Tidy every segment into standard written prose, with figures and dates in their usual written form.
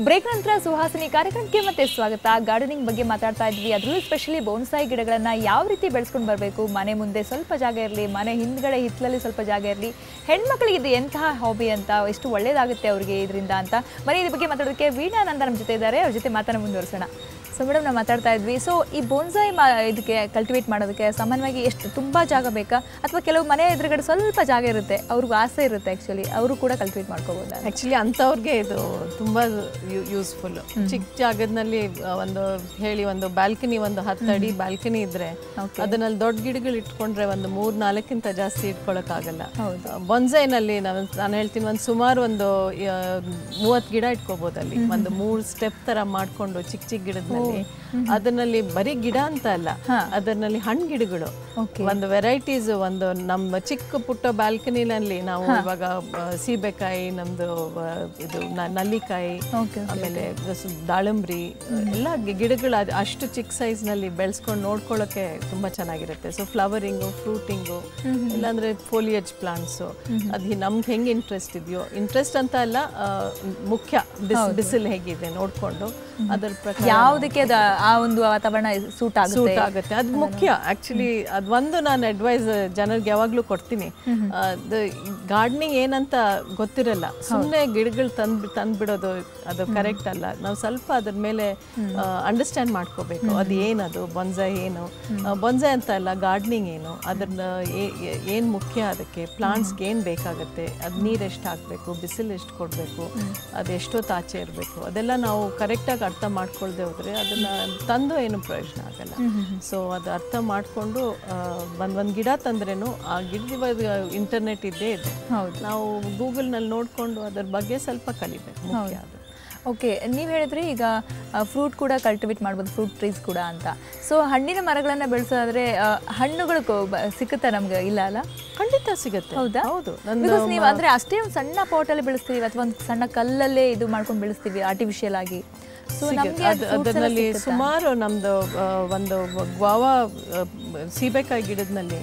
Break ನಂತರ ಸುಹಾಸಿನಿ ಕಾರ್ಯಕ್ರಮಕ್ಕೆ ಮತ್ತೆ ಸ್ವಾಗತ. ಗಾರ್ಡನಿಂಗ್ ಬಗ್ಗೆ ಮಾತಾಡ್ತಾ ಇದ್ವಿ. ಅದರಲ್ಲೂ ಸ್ಪೆಷಲಿ ಬೋನ್ಸಾಯಿ ಗಿಡಗಳನ್ನು ಯಾವ ರೀತಿ ಬೆಳೆಸ್ಕೊಂಡು ಬರಬೇಕು, ಮನೆ ಮುಂದೆ ಸ್ವಲ್ಪ ಜಾಗ ಇರಲಿ, ಮನೆ ಹಿಂದ್ಗಡೆ ಹಿತ್ತಲಲ್ಲಿ ಸ್ವಲ್ಪ ಜಾಗ ಇರಲಿ, ಹೆಣ್ಮಕ್ಳಿಗೆ ಇದು ಎಂತಹ ಹಾಬಿ ಅಂತ, ಎಷ್ಟು ಒಳ್ಳೇದಾಗುತ್ತೆ ಅವರಿಗೆ ಇದರಿಂದ ಅಂತ ಬರೀ ಇದ್ರ ಬಗ್ಗೆ ಮಾತಾಡೋದಕ್ಕೆ ವೀಣಾನಂದ ನಮ್ಮ ಜೊತೆ ಇದ್ದಾರೆ. ಅವ್ರ ಜೊತೆ ಮಾತನ್ನು ಮುಂದುವರಿಸೋಣ. ಸೊ ಮೇಡಮ್, ನಾವು ಮಾತಾಡ್ತಾ ಇದ್ವಿ. ಸೊ ಈ ಬೋನ್ಸಾಯಿ ಇದಕ್ಕೆ ಕಲ್ಟಿವೇಟ್ ಮಾಡೋದಕ್ಕೆ ಸಾಮಾನ್ಯವಾಗಿ ಎಷ್ಟು ತುಂಬ ಜಾಗ ಬೇಕಾ, ಅಥವಾ ಕೆಲವು ಮನೆ ಎದುರುಗಡೆ ಸ್ವಲ್ಪ ಜಾಗ ಇರುತ್ತೆ, ಅವ್ರಿಗೂ ಆಸೆ ಇರುತ್ತೆ, ಆ್ಯಕ್ಚುಲಿ ಅವರು ಕೂಡ ಕಲ್ಟಿವೇಟ್ ಮಾಡ್ಕೋಬೋದು? ಆ್ಯಕ್ಚುಲಿ ಅಂಥವ್ರಿಗೆ ಇದು ತುಂಬ ಯೂಸ್ಫುಲ್. ಚಿಕ್ಕ ಜಾಗದಲ್ಲಿ ಒಂದು ಬ್ಯಾಲ್ಕನಿ, ಒಂದು 10 ಅಡಿ ಬ್ಯಾಲ್ಕನಿ ಇದ್ರೆ ಅದನ್ನಲ್ಲಿ ದೊಡ್ಡ ಗಿಡಗಳು ಇಟ್ಕೊಂಡ್ರೆ ಒಂದು 3-4ಕ್ಕಿಂತ ಜಾಸ್ತಿ ಇಟ್ಕೊಳಕ್ಕಾಗಲ್ಲ. ಬೊನ್ಸಾಯಿನಲ್ಲಿ ನಾನು ಹೇಳ್ತೀನಿ, ಸುಮಾರು 30 ಗಿಡ ಇಟ್ಕೋಬಹುದು. ಅಲ್ಲಿ 3 ಸ್ಟೆಪ್ ತರ ಮಾಡ್ಕೊಂಡು ಚಿಕ್ಕ ಗಿಡದಲ್ಲಿ ಅದರಲ್ಲಿ ಬರೀ ಗಿಡ ಅಂತ ಅಲ್ಲ, ಅದರಲ್ಲಿ ಹಣ್ಣು ಗಿಡಗಳು, ಒಂದು ವೆರೈಟೀಸ್, ನಮ್ಮ ಚಿಕ್ಕ ಪುಟ್ಟ ಬ್ಯಾಲ್ಕನಿನಲ್ಲಿ ನಾವು ಇವಾಗ ಸೀಬೆಕಾಯಿ, ನಮ್ದು ಇದು ನಲ್ಲಿಕಾಯಿ, ಆಮೇಲೆ ದಾಳಂಬ್ರಿ ಎಲ್ಲ ಗಿಡಗಳು ಅಷ್ಟು ಚಿಕ್ಕ ಸೈಜ್ ನಲ್ಲಿ ಬೆಳೆಸ್ಕೊಂಡು ನೋಡ್ಕೊಳ್ಳೋಕೆ ತುಂಬಾ ಚೆನ್ನಾಗಿರುತ್ತೆ. ಸೊ ಫ್ಲವರಿಂಗು, ಫ್ರೂಟಿಂಗು, ಇಲ್ಲಾಂದ್ರೆ ಫೋಲಿಯೇಜ್ ಪ್ಲಾಂಟ್ಸ್, ಅದು ನಮ್ಗೆ ಹೆಂಗೆ ಇಂಟ್ರೆಸ್ಟ್ ಇದೆಯೋ, ಇಂಟ್ರೆಸ್ಟ್ ಅಂತ ಅಲ್ಲ, ಮುಖ್ಯ ಬಿಸಿಲು ಹೇಗಿದೆ ನೋಡ್ಕೊಂಡು ಅದರ ಪ್ರಕಾರ ಯಾವುದಕ್ಕೆ ಆ ಒಂದು ವಾತಾವರಣ ಸೂಟ್ ಆಗುತ್ತೆ ಅದು ಮುಖ್ಯ. ಆಕ್ಚುಲಿ ಅದೊಂದು ನಾನು ಅಡ್ವೈಸ್ ಜನರಿಗೆ ಯಾವಾಗ್ಲೂ ಕೊಡ್ತೀನಿ. ಗಾರ್ಡನಿಂಗ್ ಏನಂತ ಗೊತ್ತಿರಲ್ಲ, ಸುಮ್ಮನೆ ಗಿಡಗಳು ತಂದ್ಬಿಡೋದು ಅದು ಕರೆಕ್ಟ್ ಅಲ್ಲ. ನಾವು ಸ್ವಲ್ಪ ಅದ್ರ ಮೇಲೆ ಅಂಡರ್ಸ್ಟ್ಯಾಂಡ್ ಮಾಡ್ಕೋಬೇಕು. ಅದು ಏನದು ಬೊನ್ಸಾಯಿ ಏನು, ಬೊನ್ಸಾಯಿ ಅಂತ ಅಲ್ಲ, ಗಾರ್ಡನಿಂಗ್ ಏನು, ಅದನ್ನ ಏನು ಮುಖ್ಯ, ಅದಕ್ಕೆ ಪ್ಲಾಂಟ್ಸ್ಗೆ ಏನು ಬೇಕಾಗುತ್ತೆ, ಅದು ನೀರು ಎಷ್ಟು ಹಾಕಬೇಕು, ಬಿಸಿಲು ಎಷ್ಟು ಕೊಡಬೇಕು, ಅದು ಎಷ್ಟೊತ್ತು ಆಚೆ ಇರಬೇಕು, ಅದೆಲ್ಲ ನಾವು ಕರೆಕ್ಟಾಗಿ ಅರ್ಥ ಮಾಡ್ಕೊಳ್ದೆ ಹೋದ್ರೆ ಅದನ್ನ ತಂದು ಏನು ಪ್ರಯೋಜನ ಆಗಲ್ಲ. ಸೊ ಅದು ಅರ್ಥ ಮಾಡಿಕೊಂಡು ಒಂದು ಗಿಡ ತಂದ್ರೇನು ಆ ಗಿಡದ ಇಂಟರ್ನೆಟ್ ಇದ್ದೇ ಇದೆ, ನಾವು ಗೂಗಲ್ನಲ್ಲಿ ನೋಡಿಕೊಂಡು ಅದರ ಬಗ್ಗೆ ಸ್ವಲ್ಪ ಕಲಿಬೇಕು, ಮುಖ್ಯ ಅದು. ಓಕೆ, ನೀವು ಹೇಳಿದ್ರಿ ಈಗ ಫ್ರೂಟ್ ಕೂಡ ಕಲ್ಟಿವೇಟ್ ಮಾಡ್ಬೋದು, ಫ್ರೂಟ್ ಟ್ರೀಸ್ ಕೂಡ ಅಂತ. ಸೊ ಹಣ್ಣಿನ ಮರಗಳನ್ನು ಬೆಳೆಸೋದಾದ್ರೆ ಹಣ್ಣುಗಳು ಸಿಗುತ್ತೆ ನಮ್ಗೆ, ಇಲ್ಲ ಅಲ್ಲ? ಖಂಡಿತ ಸಿಗುತ್ತೆ. ಹೌದಾ? ಹೌದು. ನೀವು ಅಂದ್ರೆ ಅಷ್ಟೇ ಒಂದು ಸಣ್ಣ ಪಾಟಲ್ಲಿ ಬೆಳೆಸ್ತೀವಿ ಅಥವಾ ಒಂದು ಸಣ್ಣ ಕಲ್ಲಲ್ಲೇ ಇದು ಮಾಡ್ಕೊಂಡು ಬೆಳೆಸ್ತೀವಿ ಆರ್ಟಿಫಿಷಿಯಲ್ ಆಗಿ. ಅದರಲ್ಲಿ ಸುಮಾರು ನಮ್ದು ಒಂದು ಗ್ವಾವಾ ಸೀಬೆಕಾಯಿ ಗಿಡದಲ್ಲಿ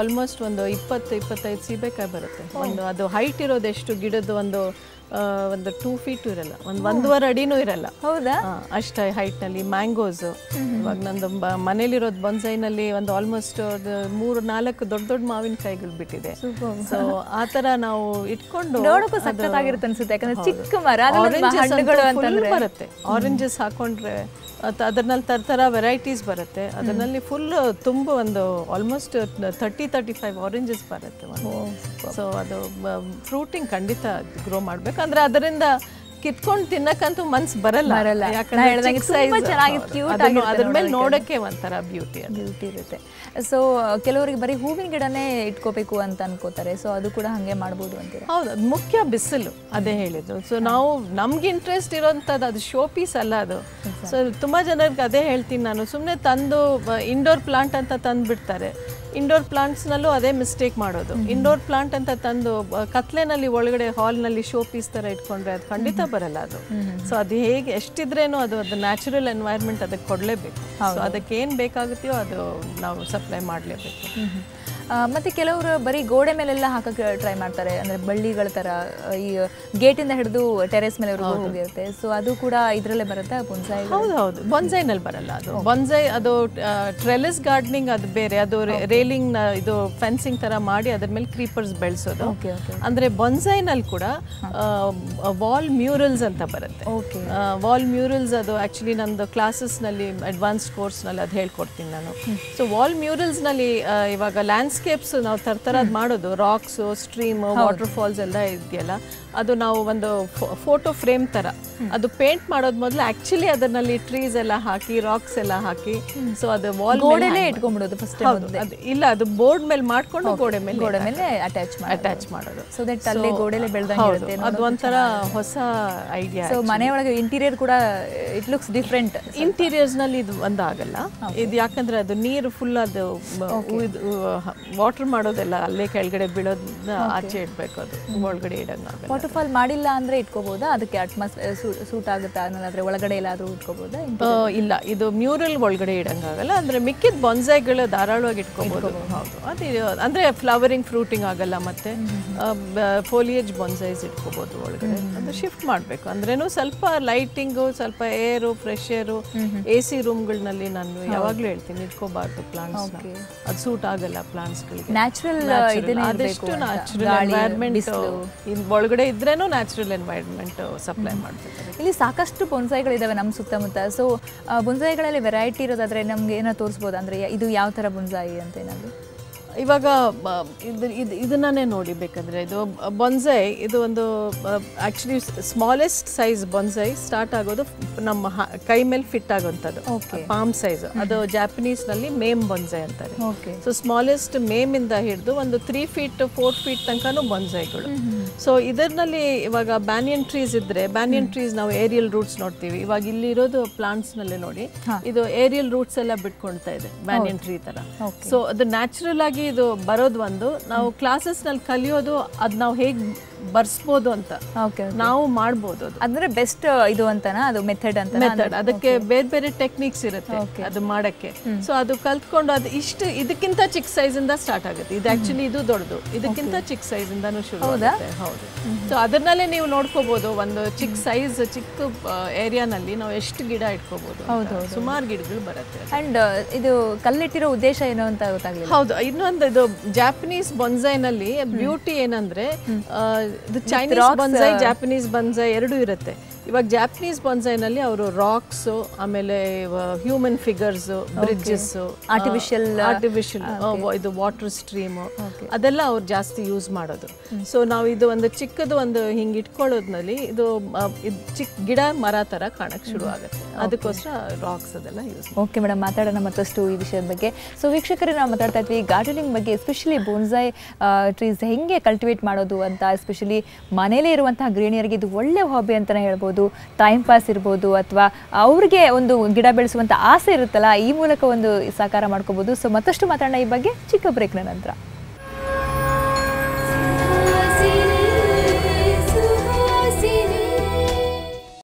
ಆಲ್ಮೋಸ್ಟ್ 20-25 ಸೀಬೆಕಾಯಿ ಬರುತ್ತೆ. ಅದು ಹೈಟ್ ಇರೋದು ಎಷ್ಟು ಗಿಡದ್ದು ಒಂದು 2 ಫೀಟ್ ಇರಲ್ಲ, 1.5 ಅಡಿನೂ ಇರಲ್ಲ. ಹೌದಾ? ಅಷ್ಟೇ ಹೈಟ್ ನಲ್ಲಿ ಮ್ಯಾಂಗೋಸ್. ಇವಾಗ ನಂದು ಮನೇಲಿರೋದು ಬೊನ್ಸಾಯಿನಲ್ಲಿ ಆಲ್ಮೋಸ್ಟ್ 3-4 ದೊಡ್ಡ ಮಾವಿನಕಾಯಿಗಳು ಬಿಟ್ಟಿದೆ. ಸೊ ಆತರ ನಾವು ಇಟ್ಕೊಂಡು ಸಖತ್ತಾಗಿರುತ್ತೆ ಅನ್ಸುತ್ತೆ, ಯಾಕಂದ್ರೆ ಚಿಕ್ಕ ಮರ ಬರುತ್ತೆ. ಆರೆಂಜಸ್ ಹಾಕೊಂಡ್ರೆ ಅದರಲ್ಲಿ ಥರ ವೆರೈಟೀಸ್ ಬರುತ್ತೆ. ಅದರಲ್ಲಿ ಫುಲ್ ತುಂಬ ಆಲ್ಮೋಸ್ಟ್ 30-35 ಆರೆಂಜಸ್ ಬರುತ್ತೆ. ಸೊ ಅದು ಫ್ರೂಟಿಂಗ್ ಖಂಡಿತ ಗ್ರೋ ಮಾಡ್ಬೇಕು. ಅಂದ್ರೆ ಅದರಿಂದ ಕಿತ್ಕೊಂಡು ತಿನ್ನಕ್ಕಂತೂ ಮನ್ಸು ಬರಲ್ಲ, ಯಾಕಂದ್ರೆ ಅದ್ರ ಮೇಲೆ ನೋಡಕ್ಕೆ ಒಂಥರ ಬ್ಯೂಟಿ ಇರುತ್ತೆ. ಸೊ ಕೆಲವರಿಗೆ ಬರೀ ಹೂವಿನ ಗಿಡನೇ ಇಟ್ಕೋಬೇಕು ಅಂತ ಅನ್ಕೋತಾರೆ. ಸೊ ಅದು ಕೂಡ ಹಂಗೆ ಮಾಡ್ಬೋದು ಅಂತೀರಾ? ಹೌದು, ಅದು ಮುಖ್ಯ ಬಿಸಿಲು, ಅದೇ ಹೇಳಿದ್ದು. ಸೊ ನಾವು ನಮ್ಗೆ ಇಂಟ್ರೆಸ್ಟ್ ಇರೋಂಥದ್ದು ಅದು ಶೋ ಪೀಸ್ ಅಲ್ಲ ಅದು. ಸೊ ತುಂಬಾ ಜನರಿಗೆ ಅದೇ ಹೇಳ್ತೀನಿ ನಾನು, ಸುಮ್ಮನೆ ತಂದು ಇಂಡೋರ್ ಪ್ಲಾಂಟ್ ಅಂತ ತಂದ್ಬಿಡ್ತಾರೆ. ಇಂಡೋರ್ ಪ್ಲಾಂಟ್ಸ್ನಲ್ಲೂ ಅದೇ ಮಿಸ್ಟೇಕ್ ಮಾಡೋದು. ಇಂಡೋರ್ ಪ್ಲಾಂಟ್ ಅಂತ ತಂದು ಕತ್ಲೆನಲ್ಲಿ ಒಳಗಡೆ ಹಾಲ್ನಲ್ಲಿ ಶೋ ಪೀಸ್ ಥರ ಇಟ್ಕೊಂಡ್ರೆ ಅದು ಖಂಡಿತ ಬರಲ್ಲ ಅದು. ಸೊ ಅದು ಹೇಗೆ ಎಷ್ಟಿದ್ರೇನು ಅದು ನ್ಯಾಚುರಲ್ ಎನ್ವೈರ್ಮೆಂಟ್ ಅದಕ್ಕೆ ಕೊಡಲೇಬೇಕು. ಸೊ ಅದಕ್ಕೆ ಏನು ಬೇಕಾಗುತ್ತೆಯೋ ಅದು ನಾವು ಸಪ್ಲೈ ಮಾಡಲೇಬೇಕು. ಮತ್ತು ಕೆಲವರು ಬರೀ ಗೋಡೆ ಮೇಲೆಲ್ಲ ಹಾಕಕ್ಕೆ ಟ್ರೈ ಮಾಡ್ತಾರೆ, ಅಂದರೆ ಬಳ್ಳಿಗಳ ಥರ ಈ ಗೇಟಿಂದ ಹಿಡಿದು ಟೆರೆಸ್ ಮೇಲೆ ಹೋಗಿರುತ್ತೆ. ಸೊ ಅದು ಕೂಡ ಇದರಲ್ಲೇ ಬರುತ್ತೆ ಬೊನ್ಸಾಯಿ? ಹೌದು, ಬೊನ್ಸಾಯಿನಲ್ಲಿ ಬರಲ್ಲ ಅದು. ಬೊನ್ಸಾಯಿ ಅದು ಟ್ರೆಲಿಸ್ ಗಾರ್ಡನಿಂಗ್, ಅದು ಬೇರೆ. ಅದು ರೇಲಿಂಗ್ ಇದು ಫೆನ್ಸಿಂಗ್ ಥರ ಮಾಡಿ ಅದ್ರ ಮೇಲೆ ಕ್ರೀಪರ್ಸ್ ಬೆಳೆಸೋದು. ಅಂದರೆ ಬೊನ್ಸಾಯಿನಲ್ಲಿ ಕೂಡ ವಾಲ್ ಮ್ಯೂರಲ್ಸ್ ಅಂತ ಬರುತ್ತೆ. ವಾಲ್ ಮ್ಯೂರಲ್ಸ್ ಅದು ಆ್ಯಕ್ಚುಲಿ ನಂದು ಕ್ಲಾಸಸ್ನಲ್ಲಿ ಅಡ್ವಾನ್ಸ್ ಕೋರ್ಸ್ನಲ್ಲಿ ಅದು ಹೇಳ್ಕೊಡ್ತೀನಿ ನಾನು. ಸೊ ವಾಲ್ ಮ್ಯೂರಲ್ಸ್ನಲ್ಲಿ ಇವಾಗ ಲ್ಯಾಂಡ್ಸ್ಕೇಪ್ಸ್ ನಾವು ತರದ್ ಮಾಡೋದು, ರಾಕ್ಸು, ಸ್ಟ್ರೀಮ್, ವಾಟರ್ ಫಾಲ್ಸ್ ಎಲ್ಲ ಇದೆಯಲ್ಲ, ಅದು ನಾವು ಒಂದು ಫೋಟೋ ಫ್ರೇಮ್ ತರ ಅದು ಪೇಂಟ್ ಮಾಡೋದ್ ಮೊದಲು ಆಕ್ಚುಲಿ ಅದರಲ್ಲಿ ಟ್ರೀಸ್ ಎಲ್ಲ ಹಾಕಿ, ರಾಕ್ಸ್ ಎಲ್ಲ ಹಾಕಿ, ಸೊ ಅದು ವಾಲ್ ಗೋಡೆನೇ ಇಟ್ಕೊಂಡ್ಬಿಡೋದು ಫಸ್ಟ್. ಇಲ್ಲ, ಅದು ಬೋರ್ಡ್ ಮೇಲೆ ಮಾಡ್ಕೊಂಡು ಗೋಡೆ ಮೇಲೆ ಅಟ್ಯಾಚ್ ಮಾಡೋದು. ಸೊ ದಟ್ ಅಲ್ಲೇ ಗೋಡೆಲೆ ಬೆಳೆದಂಗಿರುತ್ತೆ. ಅದು ಒಂಥರ ಹೊಸ ಐಡಿಯಾ. ಸೊ ಮನೆಯೊಳಗೆ ಇಂಟೀರಿಯರ್ ಕೂಡ ಇಟ್ ಲುಕ್ಸ್ ಡಿಫ್ರೆಂಟ್. ಇಂಟೀರಿಯರ್ಸ್ ನಲ್ಲಿ ಇದು ಒಂದಾಗಲ್ಲ, ಇದು ಯಾಕಂದ್ರೆ ಅದು ನೀರು ಫುಲ್ ಅದು ವಾಟರ್ ಮಾಡೋದೆಲ್ಲ ಅಲ್ಲೇ ಕೆಳಗಡೆ ಬೀಳೋದನ್ನ ಆಚೆ ಇಡ್ಬೇಕು, ಅದು ಒಳಗಡೆ ಇಡಂಗಾಗಲ್ಲ. ವಾಟರ್ ಫಾಲ್ ಮಾಡಿಲ್ಲ ಅಂದ್ರೆ ಇಟ್ಕೋಬಹುದಾ? ಅದಕ್ಕೆ ಸೂಟ್ ಆಗುತ್ತಾ ಅನ್ನೋದಾದ್ರೆ ಒಳಗಡೆ ಎಲ್ಲಾದರೂ ಇಟ್ಕೋಬೋದಾ? ಇಲ್ಲ, ಇದು ಮ್ಯೂರಲ್ ಒಳಗಡೆ ಇಡಂಗಾಗಲ್ಲ. ಅಂದರೆ ಮಿಕ್ಕಿದ ಬೊನ್ಸಾಯ್ಗಳು ಧಾರಾಳವಾಗಿ ಇಟ್ಕೋಬೋದು. ಹೌದು, ಅದು ಅಂದರೆ ಫ್ಲವರಿಂಗ್ ಫ್ರೂಟಿಂಗ್ ಆಗಲ್ಲ. ಮತ್ತು ಫೋಲಿಯೇಜ್ ಬೊನ್ಸೈಸ್ ಇಟ್ಕೋಬೋದು ಒಳಗಡೆ. ಅದು ಶಿಫ್ಟ್ ಮಾಡಬೇಕು ಅಂದ್ರೇನು ಸ್ವಲ್ಪ ಲೈಟಿಂಗು, ಸ್ವಲ್ಪ ಏರು, ಫ್ರೆಶ್ ಏರು, AC ರೂಮ್ಗಳಲ್ಲಿ ನಾನು ಯಾವಾಗಲೂ ಹೇಳ್ತೀನಿ ಇಟ್ಕೋಬಾರ್ದು ಪ್ಲಾಂಟ್ಸ್. ಅದು ಸೂಟ್ ಆಗಲ್ಲ ಪ್ಲಾಂಟ್ಸ್ಗಳಿಗೆ. ನ್ಯಾಚುರಲ್ ಆದಷ್ಟು ನ್ಯಾಚುರಲ್ ಎನ್ವೈರ್ಮೆಂಟ್ ಒಳಗಡೆ ಇದ್ರೇನು ನ್ಯಾಚುರಲ್ ಎನ್ವೈರ್ಮೆಂಟ್ ಸಪ್ಲೈ ಮಾಡ್ಬೇಕು. ಇಲ್ಲಿ ಸಾಕಷ್ಟು ಬೊನ್ಸಾಯಿಗಳಿದಾವೆ ನಮ್ಮ ಸುತ್ತಮುತ್ತ. ಸೊ ಬೊನ್ಸಾಯಿಗಳಲ್ಲಿ ವೆರೈಟಿ ಇರೋದಾದ್ರೆ ನಮ್ಗೆ ಏನೋ ತೋರಿಸ್ಬೋದು, ಅಂದ್ರೆ ಇದು ಯಾವ ಥರ ಬೊನ್ಸಾಯಿ ಅಂತ ಏನಾದರೂ? ಇವಾಗ ಇದನ್ನೇ ನೋಡಿ ಬೇಕಾದರೆ. ಇದು ಬೊನ್ಸಾಯ್, ಇದು ಒಂದು ಆ್ಯಕ್ಚುಲಿ ಸ್ಮಾಲೆಸ್ಟ್ ಸೈಜ್ ಬೊನ್ಸಾಯ್ ಸ್ಟಾರ್ಟ್ ಆಗೋದು ನಮ್ಮ ಕೈ ಮೇಲೆ ಫಿಟ್ ಆಗೋಂಥದ್ದು, ಪಾಮ್ ಸೈಜ್. ಅದು ಜಾಪನೀಸ್ನಲ್ಲಿ ಮೇಮ್ ಬೊನ್ಸಾಯ್ ಅಂತಾರೆ. ಸೊ ಸ್ಮಾಲೆಸ್ಟ್ ಮೇಮಿಂದ ಹಿಡಿದು ಒಂದು 3 feet 4 feet ತನಕನೂ ಬೊನ್ಸಾಯ್ಗಳು. ಸೊ ಇದರಲ್ಲಿ ಇವಾಗ ಬ್ಯಾನಿಯನ್ ಟ್ರೀಸ್ ಇದ್ದರೆ, ಬ್ಯಾನಿಯನ್ ಟ್ರೀಸ್ ನಾವು ಏರಿಯಲ್ ರೂಟ್ಸ್ ನೋಡ್ತೀವಿ. ಇವಾಗ ಇಲ್ಲಿರೋದು ಪ್ಲಾಂಟ್ಸ್ನಲ್ಲೇ ನೋಡಿ, ಇದು ಏರಿಯಲ್ ರೂಟ್ಸ್ ಎಲ್ಲ ಬಿಟ್ಕೊಳ್ತಾ ಇದೆ ಬ್ಯಾನಿಯನ್ ಟ್ರೀ ಥರ. ಸೊ ಅದು ನ್ಯಾಚುರಲ್ ಆಗಿ ಇದು ಬರೋದು ಒಂದು. ನಾವು ಕ್ಲಾಸಸ್ನಲ್ಲಿ ಕಲಿಯೋದು ಅದು ನಾವು ಹೇಗೆ ಬರ್ಸ್ಬೋದು ಅಂತ ನಾವು ಮಾಡ್ಬೋದು. ಅದು ಅಂದ್ರೆ ಬೆಸ್ಟ್ ಇದು ಅಂತನಾ, ಅದು ಮೆಥಡ್ ಅಂತ? ಮೆಥಡ್, ಅದಕ್ಕೆ ಬೇರೆ ಬೇರೆ ಟೆಕ್ನಿಕ್ಸ್ ಇರುತ್ತೆ ಅದು ಮಾಡಕ್ಕೆ. ಸೊ ಅದು ಕಲ್ತ್ಕೊಂಡು ಅದು ಇದಕ್ಕಿಂತ ಚಿಕ್ಕ ಸೈಜ್ ಇಂದ ಸ್ಟಾರ್ಟ್ ಆಗುತ್ತೆ. ಇದು ಆಕ್ಚುಲಿ ಇದು ದೊಡ್ಡದು, ಇದಕ್ಕಿಂತ ಚಿಕ್ಕ ಸೈಜ್ ಇಂದಾನು ಶುರು ಆಗುತ್ತೆ. ಹೌದು. ಸೊ ಅದನ್ನಲ್ಲೇ ನೀವು ನೋಡ್ಕೋಬಹುದು, ಒಂದು ಚಿಕ್ಕ ಸೈಜ್ ಚಿಕ್ಕ ಏರಿಯಾನಲ್ಲಿ ನಾವು ಎಷ್ಟು ಗಿಡ ಇಟ್ಕೋಬಹುದು. ಸುಮಾರು ಗಿಡಗಳು ಬರುತ್ತೆ. ಅಂಡ್ ಇದು ಕಲ್ಲಿಟ್ಟಿರೋ ಉದ್ದೇಶ ಏನು ಅಂತ ಗೊತ್ತಾಗಲಿಲ್ಲ. ಹೌದು, ಇನ್ನೊಂದು ಇದು ಜಾಪನೀಸ್ ಬೊನ್ಸಾಯ್ನಲ್ಲಿ ಬ್ಯೂಟಿ ಏನಂದ್ರೆ, ಇದು ಚೈನೀಸ್ ಬೊನ್ಸಾಯ್, ಜಾಪನೀಸ್ ಬೊನ್ಸಾಯ್ ಎರಡೂ ಇರುತ್ತೆ. ಇವಾಗ ಜಾಪನೀಸ್ ಬೊನ್ಸಾಯ್ನಲ್ಲಿ ಅವರು ರಾಕ್ಸು, ಆಮೇಲೆ ಹ್ಯೂಮನ್ ಫಿಗರ್ಸು, ಬ್ರಿಡ್ಜಸ್ಸು, ಆರ್ಟಿಫಿಷಿಯಲ್ ಇದು ವಾಟರ್ ಸ್ಟ್ರೀಮು, ಅದೆಲ್ಲ ಅವ್ರು ಜಾಸ್ತಿ ಯೂಸ್ ಮಾಡೋದು. ಸೊ ನಾವು ಇದು ಒಂದು ಚಿಕ್ಕದು ಒಂದು ಹಿಂಗೆ ಇಟ್ಕೊಳ್ಳೋದ್ನಲ್ಲಿ ಇದು ಚಿಕ್ಕ ಗಿಡ ಮರ ಥರ ಕಾಣಕ್ಕೆ ಶುರು ಆಗುತ್ತೆ. ಅದಕ್ಕೋಸ್ಕರ ರಾಕ್ಸ್ ಅದೆಲ್ಲ ಯೂಸ್. ಓಕೆ ಮೇಡಮ್, ಮಾತಾಡೋಣ ಮತ್ತಷ್ಟು ಈ ವಿಷಯದ ಬಗ್ಗೆ. ಸೊ ವೀಕ್ಷಕರೇ, ನಾವು ಮಾತಾಡ್ತಾ ಇದ್ವಿ ಗಾರ್ಡನಿಂಗ್ ಬಗ್ಗೆ, ಎಸ್ಪೆಷಲಿ ಬೋನ್ಸಾಯ್ ಟ್ರೀಸ್ ಹೆಂಗೆ ಕಲ್ಟಿವೇಟ್ ಮಾಡೋದು ಅಂತ. ಎಸ್ಪೆಷಲಿ ಮನೇಲೇ ಇರುವಂತಹ ಗೃಹಿಣಿಯರಿಗೆ ಇದು ಒಳ್ಳೆ ಹಾಬಿ ಅಂತಲೇ ಹೇಳ್ಬೋದು. ಟೈಮ್ ಪಾಸ್ ಇರ್ಬೋದು, ಅಥವಾ ಅವ್ರಿಗೆ ಒಂದು ಗಿಡ ಬೆಳೆಸುವಂಥ ಆಸೆ ಇರುತ್ತಲ್ಲ, ಈ ಮೂಲಕ ಒಂದು ಸಾಕಾರ ಮಾಡ್ಕೋಬೋದು. ಸೊ ಮತ್ತಷ್ಟು ಮಾತಾಡೋಣ ಈ ಬಗ್ಗೆ ಚಿಕ್ಕ ಬ್ರೇಕ್ನ ನಂತರ.